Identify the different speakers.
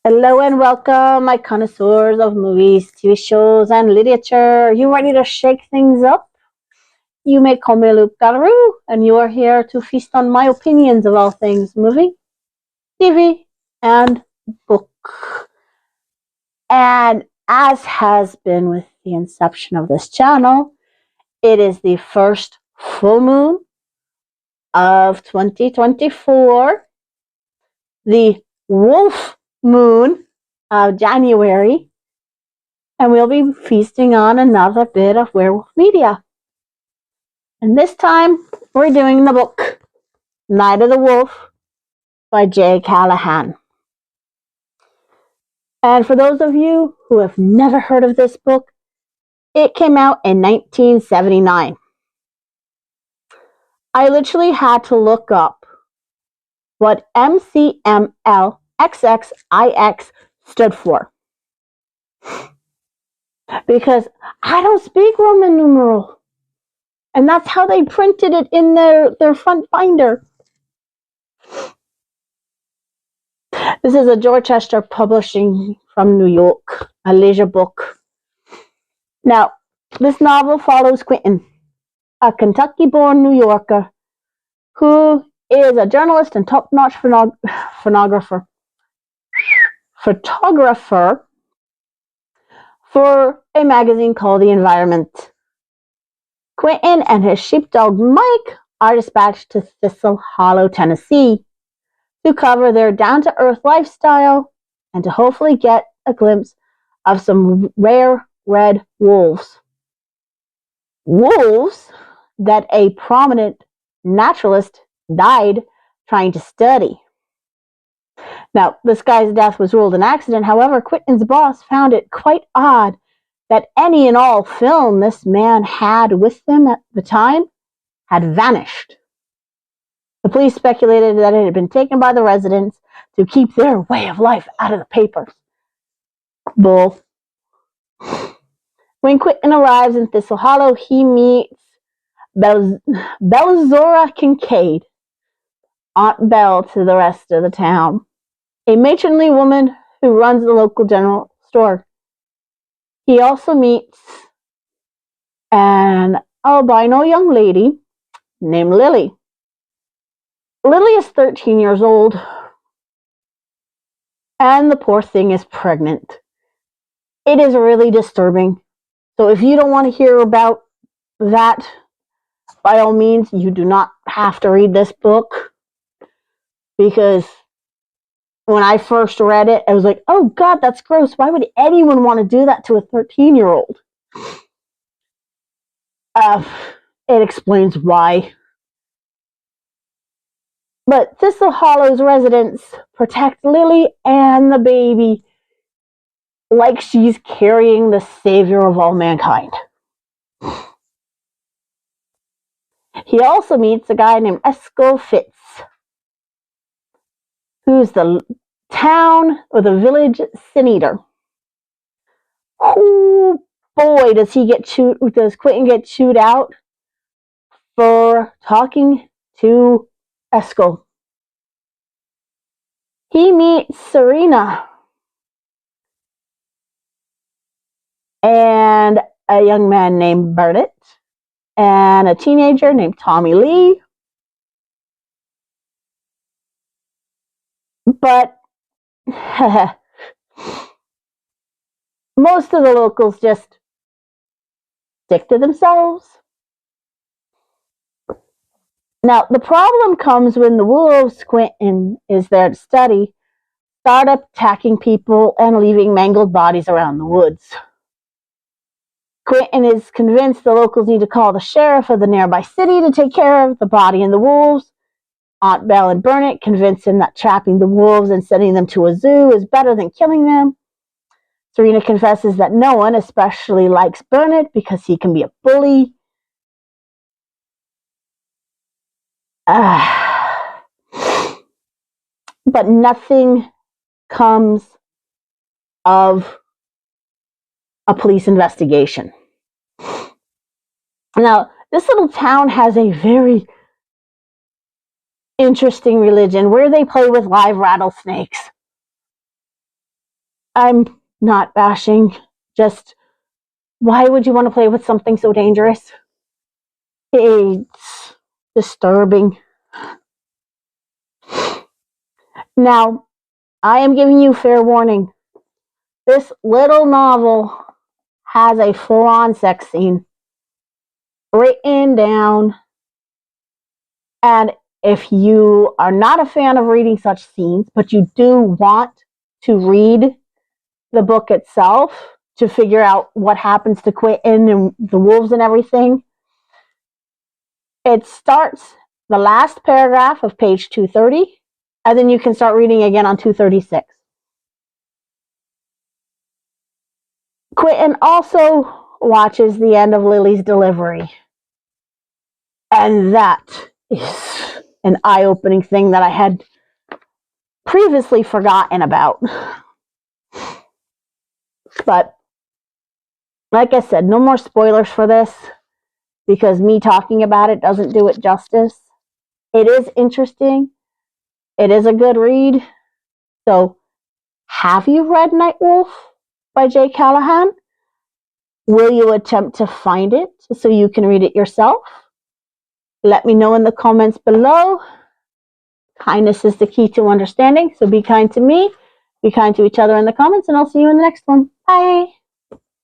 Speaker 1: Hello and welcome, my connoisseurs of movies, TV shows, and literature. Are you ready to shake things up? You may call me Luke Galaroo, and you are here to feast on my opinions of all things movie, TV, and book. And as has been with the inception of this channel, it is the first full moon of 2024, the Wolf Moon of January, and we'll be feasting on another bit of werewolf media. And this time, we're doing the book Night of the Wolf by Jay Callahan. And for those of you who have never heard of this book, it came out in 1979. I literally had to look up what MCMLXXIX stood for, because I don't speak Roman numeral. And that's how they printed it in their front binder. This is a Dorchester publishing from New York, a leisure book. Now, this novel follows Quentin, a Kentucky-born New Yorker who is a journalist and top-notch photographer for a magazine called The Environment. Quentin and his sheepdog Mike are dispatched to Thistle Hollow, Tennessee, to cover their down-to-earth lifestyle and to hopefully get a glimpse of some rare red wolves. Wolves that a prominent naturalist died trying to study. Now, this guy's death was ruled an accident. However, Quentin's boss found it quite odd that any and all film this man had with them at the time had vanished. The police speculated that it had been taken by the residents to keep their way of life out of the papers. Bull. When Quentin arrives in Thistle Hollow, he meets Belzora Kincaid, Aunt Belle to the rest of the town, a matronly woman who runs the local general store. He also meets an albino young lady named Lily. Lily is 13 years old, and the poor thing is pregnant. It is really disturbing. So if you don't want to hear about that, by all means, you do not have to read this book. Because when I first read it, I was like, oh God, that's gross. Why would anyone want to do that to a 13-year-old? It explains why. But Thistle Hollow's residents protect Lily and the baby like she's carrying the savior of all mankind. He also meets a guy named Esco Fitz, who's the town or the village sin eater. Oh boy, does Quentin get chewed out for talking to Esco. He meets Serena and a young man named Burnett and a teenager named Tommy Lee. But most of the locals just stick to themselves. Now, the problem comes when the wolves Quentin is there to study start attacking people and leaving mangled bodies around the woods. Quentin is convinced the locals need to call the sheriff of the nearby city to take care of the body and the wolves. Aunt Belle and Burnett convince him that trapping the wolves and sending them to a zoo is better than killing them. Serena confesses that no one especially likes Burnett because he can be a bully. But nothing comes of a police investigation. Now, this little town has a very interesting religion where they play with live rattlesnakes. I'm not bashing, just why would you want to play with something so dangerous? It's disturbing. Now, I am giving you fair warning. This little novel has a full-on sex scene written down. And if you are not a fan of reading such scenes, but you do want to read the book itself to figure out what happens to Quentin and the wolves and everything, it starts the last paragraph of page 230, and then you can start reading again on 236. Quentin also watches the end of Lily's delivery. And that is an eye-opening thing that I had previously forgotten about. But like I said, no more spoilers for this because me talking about it doesn't do it justice. It is interesting. It is a good read. So, have you read Night Wolf by Jay Callahan? Will you attempt to find it so you can read it yourself? Let me know in the comments below. Kindness is the key to understanding, so be kind to me, be kind to each other in the comments, and I'll see you in the next one. Bye!